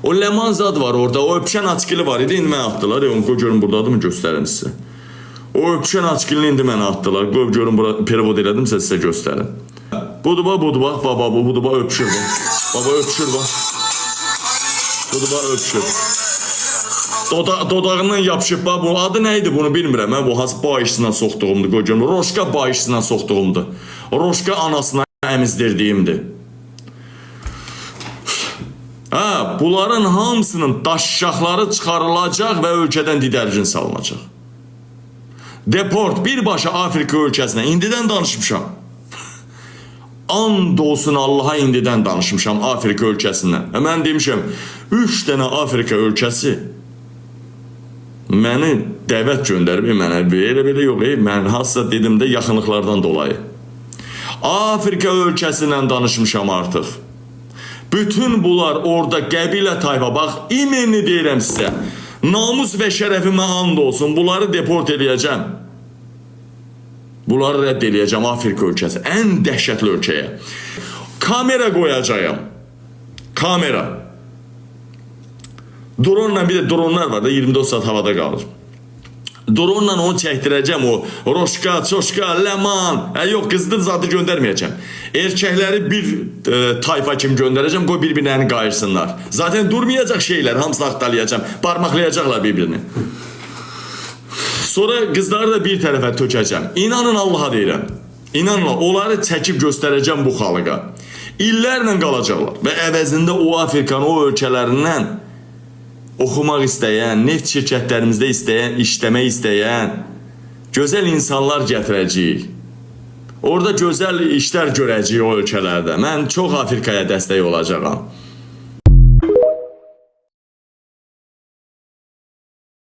O Leman zad var orada, o öpüşən açkili var idi, indi mənə atdılar. Qoy görün buradadır mı, göstərim sizə. O öpüşən açkilini indi mənə atdılar. Qoy görün bura perevod elədimsə sizə göstərim. Budur bax, baba, budur bax, öpüşür bax. Baba öpüşür bax. Budur bax, öpüşür. Dodağından yapışıb bax, bu adı nə idi bunu bilmirəm. Mən bu has bağışçısına soxduğumdur, qoy görün. Roşka bağışçısına soxduğumdur. Roşka anasına əmizdirdiyimdir. Bunların hamısının daşşaqları çıxarılacaq və ölkədən didərgin salınacaq. Deport birbaşa Afrika ölkəsinə indidən danışmışam. And olsun Allaha indidən danışmışam Afrika ölkəsindən. Mən demişəm, 3 dənə Afrika ölkəsi məni dəvət göndərib, mənə belə yox, mən hansısa dedim də yaxınlıqlardan dolayı. Afrika ölkəsindən danışmışam artıq. Bütün bunlar orada qəbilə tayfa, bax, imenini deyirəm sizə, namus və şərəfimə and olsun, bunları deport eləyəcəm. Bunları rədd eləyəcəm Afrika ölkəsi, ən dəhşətli ölkəyə. Kamera qoyacağım, kamera. Dronla, bir də dronlar var da 24 saat havada qalır. Dronla onu çəkdirəcəm, o Roşka, Çoşka, Leman, yox, qızdır zadı göndərməyəcəm. Erkəkləri bir tayfa kimi göndərəcəm, qoy bir-birlərini qayırsınlar. Zaten durmayacaq şeylər, hamısını axtalayacam, parmaqlayacaqlar bir-birini. Sonra qızları da bir tərəfə tökəcəm. İnanın Allaha deyirəm, inanın, onları çəkib göstərəcəm bu xalqa. İllərlə qalacaqlar və əvəzində o Afrikanın, o ölkələrindən oxumaq istəyən, neft şirkətlərimizdə istəyən, işləmək istəyən gözəl insanlar gətirəcəyik. Orada gözəl işlər görəcəyik o ölkələrdə. Mən çox Afrikaya dəstək olacağam.